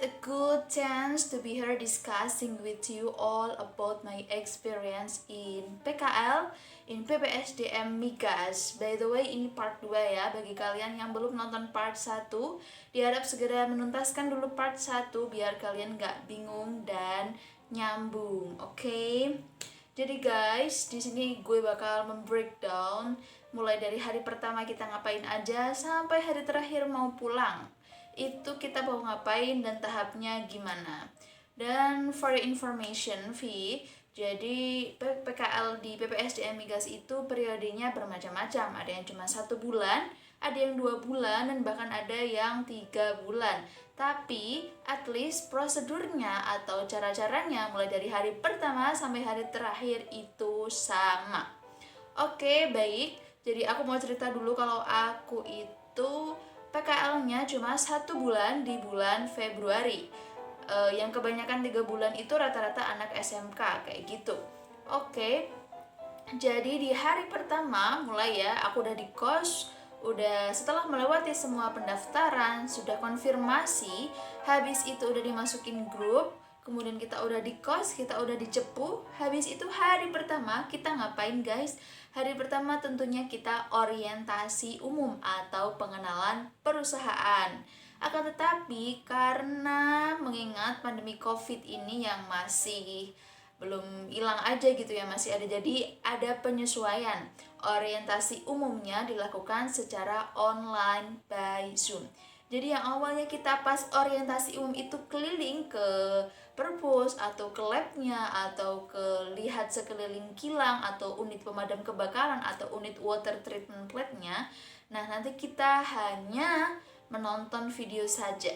a good chance to be here discussing with you all about my experience in PKL, in PPSDM Migas. By the way, ini part 2 ya. Bagi kalian yang belum nonton part 1, diharap segera menuntaskan dulu part 1 biar kalian gak bingung dan nyambung, oke? Jadi guys, di sini gue bakal membreakdown mulai dari hari pertama kita ngapain aja sampai hari terakhir mau pulang. Itu kita mau ngapain dan tahapnya gimana. Dan for your information, V, jadi PKL di PPSDM Migas itu periodenya bermacam-macam. Ada yang cuma 1 bulan, ada yang 2 bulan, dan bahkan ada yang 3 bulan. Tapi at least prosedurnya atau cara-caranya mulai dari hari pertama sampai hari terakhir itu sama. Oke, baik. Jadi aku mau cerita dulu kalau aku itu PKL-nya cuma 1 bulan di bulan Februari. Yang kebanyakan 3 bulan itu rata-rata anak SMK kayak gitu. Oke. Jadi di hari pertama mulai ya, aku udah di kos, udah setelah melewati semua pendaftaran, sudah konfirmasi, habis itu udah dimasukin grup, kemudian kita udah di kos, kita udah dicepu. Habis itu hari pertama kita ngapain guys? Hari pertama tentunya kita orientasi umum atau pengenalan perusahaan. Akan tetapi karena mengingat pandemi COVID ini yang masih belum hilang aja gitu ya, masih ada, jadi ada penyesuaian. Orientasi umumnya dilakukan secara online by Zoom. Jadi yang awalnya kita pas orientasi umum itu keliling ke perpus atau ke labnya atau ke lihat sekeliling kilang atau unit pemadam kebakaran atau unit water treatment plant-nya. Nah, nanti kita hanya menonton video saja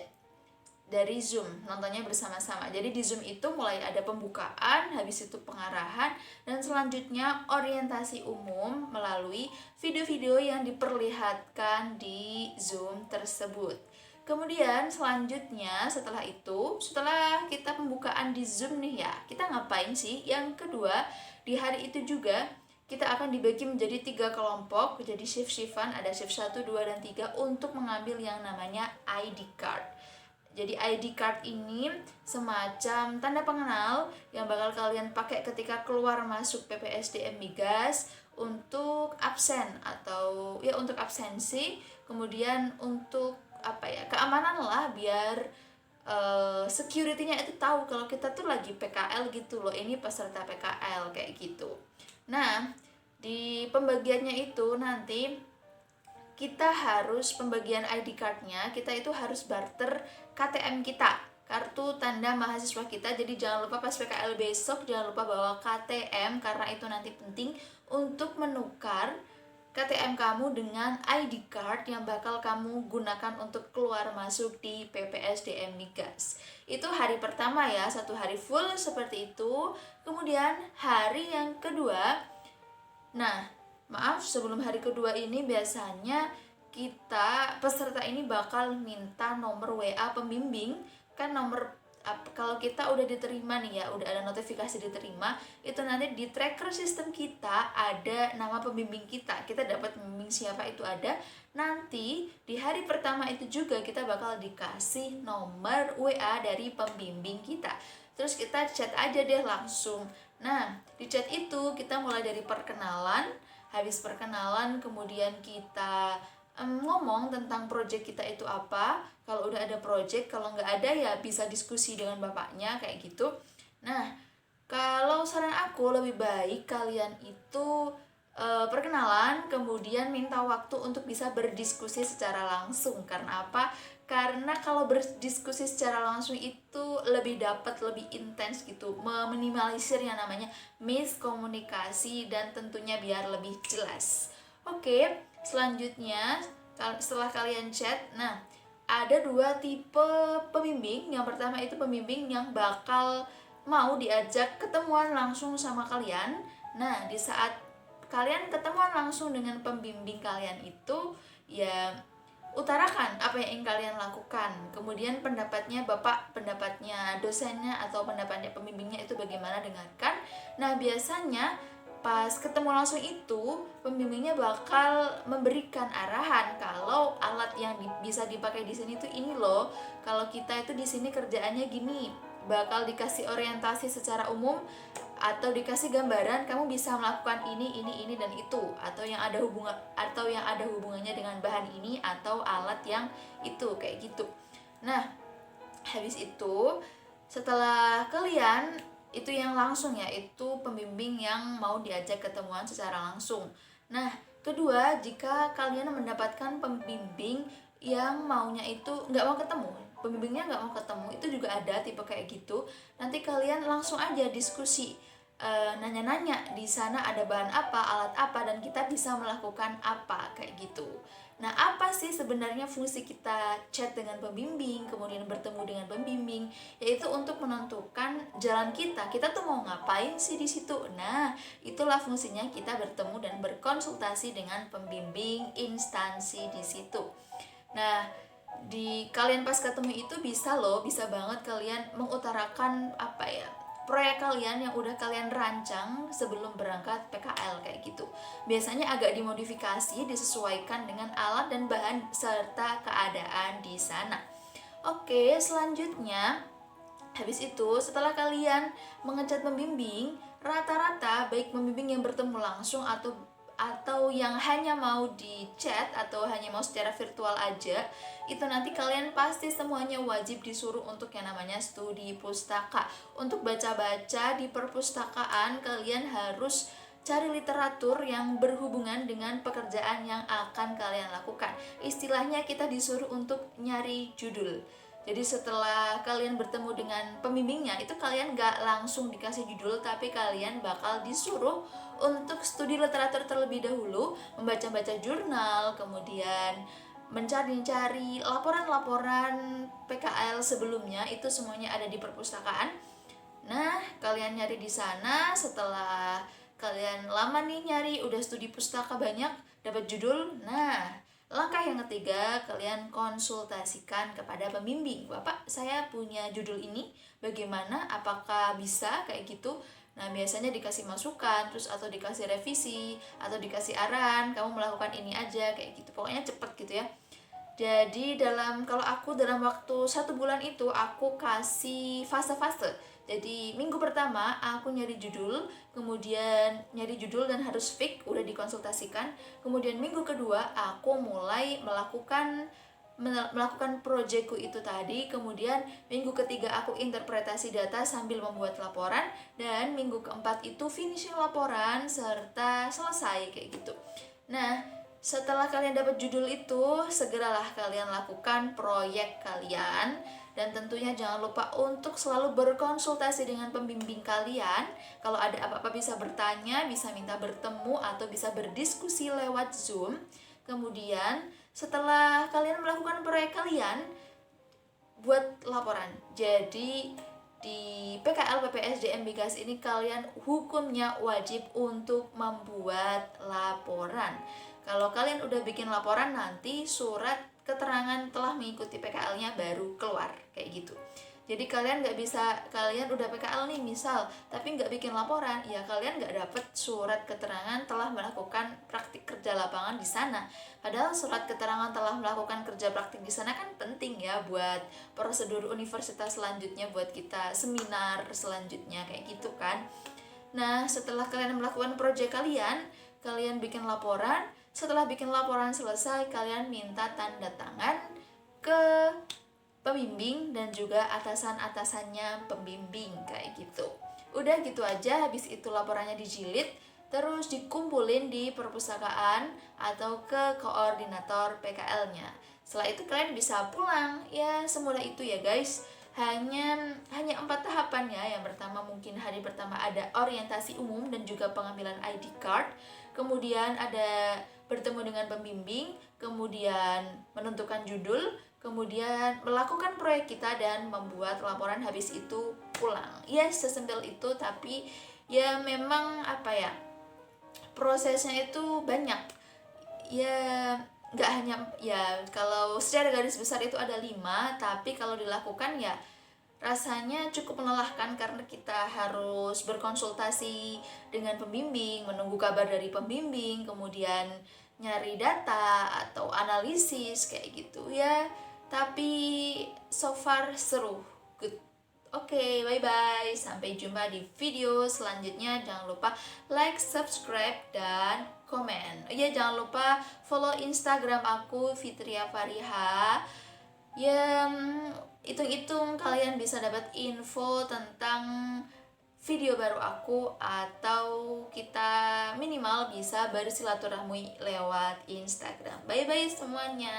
dari Zoom, nontonnya bersama-sama. Jadi di Zoom itu mulai ada pembukaan, habis itu pengarahan, dan selanjutnya orientasi umum melalui video-video yang diperlihatkan di Zoom tersebut. Kemudian selanjutnya setelah kita pembukaan di Zoom nih ya, kita ngapain sih? Yang kedua, di hari itu juga kita akan dibagi menjadi 3 kelompok, jadi shift-shiftan, ada shift 1, 2, dan 3 untuk mengambil yang namanya ID card. Jadi ID card ini semacam tanda pengenal yang bakal kalian pakai ketika keluar masuk PPSDM Migas untuk absen atau ya untuk absensi, kemudian untuk keamanan lah, biar security-nya itu tahu kalau kita tuh lagi PKL gitu loh, ini peserta PKL kayak gitu. Nah, di pembagiannya itu nanti kita harus pembagian ID card-nya, kita itu harus barter KTM kita, kartu tanda mahasiswa kita. Jadi jangan lupa pas PKL besok jangan lupa bawa KTM karena itu nanti penting untuk menukar KTM kamu dengan ID card yang bakal kamu gunakan untuk keluar masuk di PPSDM Migas. Itu hari pertama ya, 1 hari full seperti itu. Kemudian hari yang kedua, nah maaf, sebelum hari kedua ini biasanya kita peserta ini bakal minta nomor WA pembimbing. Kan nomor kalau kita udah diterima nih ya, udah ada notifikasi diterima, itu nanti di tracker sistem kita ada nama pembimbing kita. Kita dapat pembimbing siapa itu ada. Nanti di hari pertama itu juga kita bakal dikasih nomor WA dari pembimbing kita. Terus kita chat aja deh langsung. Nah, di chat itu kita mulai dari perkenalan. Habis perkenalan kemudian kita ngomong tentang project kita itu apa. Kalau udah ada project, kalau nggak ada ya bisa diskusi dengan bapaknya kayak gitu. Nah, kalau saran aku lebih baik kalian itu perkenalan kemudian minta waktu untuk bisa berdiskusi secara langsung. Karena apa? Karena kalau berdiskusi secara langsung itu lebih dapat, lebih intens gitu, meminimalisir yang namanya miskomunikasi dan tentunya biar lebih jelas. Oke, selanjutnya setelah kalian chat, nah ada 2 tipe pembimbing. Yang pertama itu pembimbing yang bakal mau diajak ketemuan langsung sama kalian. Nah, di saat kalian ketemuan langsung dengan pembimbing kalian itu, ya utarakan apa yang ingin kalian lakukan. Kemudian pendapatnya bapak, pendapatnya dosennya, atau pendapatnya pembimbingnya itu bagaimana, dengarkan. Nah, biasanya pas ketemu langsung itu pembimbingnya bakal memberikan arahan kalau alat yang bisa dipakai di sini tuh ini loh. Kalau kita itu di sini kerjaannya gini, bakal dikasih orientasi secara umum atau dikasih gambaran kamu bisa melakukan ini dan itu, atau yang ada hubungannya dengan bahan ini atau alat yang itu kayak gitu. Nah, habis itu setelah kalian itu yang langsung ya, itu pembimbing yang mau diajak ketemuan secara langsung. Nah, kedua, jika kalian mendapatkan pembimbing yang maunya itu nggak mau ketemu, pembimbingnya nggak mau ketemu, itu juga ada tipe kayak gitu. Nanti kalian langsung aja diskusi, nanya-nanya di sana ada bahan apa, alat apa, dan kita bisa melakukan apa kayak gitu. Nah, apa sih sebenarnya fungsi kita chat dengan pembimbing, kemudian bertemu dengan pembimbing? Yaitu untuk menentukan jalan kita tuh mau ngapain sih di situ. Nah, itulah fungsinya kita bertemu dan berkonsultasi dengan pembimbing instansi di situ. Nah, di kalian pas ketemu itu bisa banget kalian mengutarakan proyek kalian yang udah kalian rancang sebelum berangkat PKL kayak gitu. Biasanya agak dimodifikasi, disesuaikan dengan alat dan bahan serta keadaan di sana. Oke, selanjutnya habis itu setelah kalian mengecat pembimbing, rata-rata baik pembimbing yang bertemu langsung atau yang hanya mau di chat atau hanya mau secara virtual aja, itu nanti kalian pasti semuanya wajib disuruh untuk yang namanya studi pustaka. Untuk baca-baca di perpustakaan, kalian harus cari literatur yang berhubungan dengan pekerjaan yang akan kalian lakukan. Istilahnya kita disuruh untuk nyari judul. Jadi setelah kalian bertemu dengan pembimbingnya, itu kalian gak langsung dikasih judul, tapi kalian bakal disuruh untuk studi literatur terlebih dahulu, membaca-baca jurnal, kemudian mencari-cari laporan-laporan PKL sebelumnya, itu semuanya ada di perpustakaan. Nah, kalian nyari di sana, setelah kalian lama nih nyari, udah studi pustaka banyak, dapat judul. Nah, langkah yang ketiga, kalian konsultasikan kepada pembimbing. Bapak, saya punya judul ini, bagaimana? Apakah bisa kayak gitu? Nah, biasanya dikasih masukan, terus atau dikasih revisi, atau dikasih arahan, kamu melakukan ini aja, kayak gitu. Pokoknya cepet gitu ya. Jadi kalau aku dalam waktu 1 bulan itu, aku kasih fase-fase. Jadi minggu pertama aku nyari judul, kemudian nyari judul dan harus fix, udah dikonsultasikan. Kemudian minggu kedua aku mulai melakukan proyekku itu tadi. Kemudian minggu ketiga aku interpretasi data sambil membuat laporan, dan minggu keempat itu finishing laporan serta selesai kayak gitu. Nah, setelah kalian dapat judul itu, segeralah kalian lakukan proyek kalian. Dan tentunya jangan lupa untuk selalu berkonsultasi dengan pembimbing kalian. Kalau ada apa-apa bisa bertanya, bisa minta bertemu, atau bisa berdiskusi lewat Zoom. Kemudian setelah kalian melakukan proyek kalian, buat laporan. Jadi di PKL PPSDM Migas ini kalian hukumnya wajib untuk membuat laporan. Kalau kalian udah bikin laporan, nanti surat keterangan telah mengikuti PKL-nya baru keluar kayak gitu. Jadi kalian udah PKL nih misal, tapi nggak bikin laporan, ya kalian nggak dapet surat keterangan telah melakukan praktik kerja lapangan di sana. Padahal surat keterangan telah melakukan kerja praktik di sana kan penting ya buat prosedur universitas selanjutnya, buat kita seminar selanjutnya kayak gitu kan. Nah, setelah kalian melakukan proyek kalian bikin laporan. Setelah bikin laporan selesai, kalian minta tanda tangan ke pembimbing dan juga atasan-atasannya pembimbing kayak gitu. Udah gitu aja, habis itu laporannya dijilid, terus dikumpulin di perpustakaan atau ke koordinator PKL-nya. Setelah itu kalian bisa pulang. Ya, semudah itu ya guys. Hanya 4 tahapan ya. Yang pertama mungkin hari pertama ada orientasi umum dan juga pengambilan ID card. Kemudian ada bertemu dengan pembimbing, kemudian menentukan judul, kemudian melakukan proyek kita dan membuat laporan, habis itu pulang. Ya, sesimpel itu, tapi ya memang prosesnya itu banyak. Ya nggak hanya, ya kalau secara garis besar itu ada 5, tapi kalau dilakukan ya rasanya cukup melelahkan karena kita harus berkonsultasi dengan pembimbing, menunggu kabar dari pembimbing, kemudian nyari data atau analisis kayak gitu ya. Tapi so far seru, good. Oke, bye-bye. Sampai jumpa di video selanjutnya. Jangan lupa like, subscribe, dan komen. Oh iya, jangan lupa follow Instagram aku, Fitria Fariha. Ya, hitung-hitung kalian bisa dapat info tentang video baru aku, atau kita minimal bisa bersilaturahmi lewat Instagram. Bye-bye semuanya.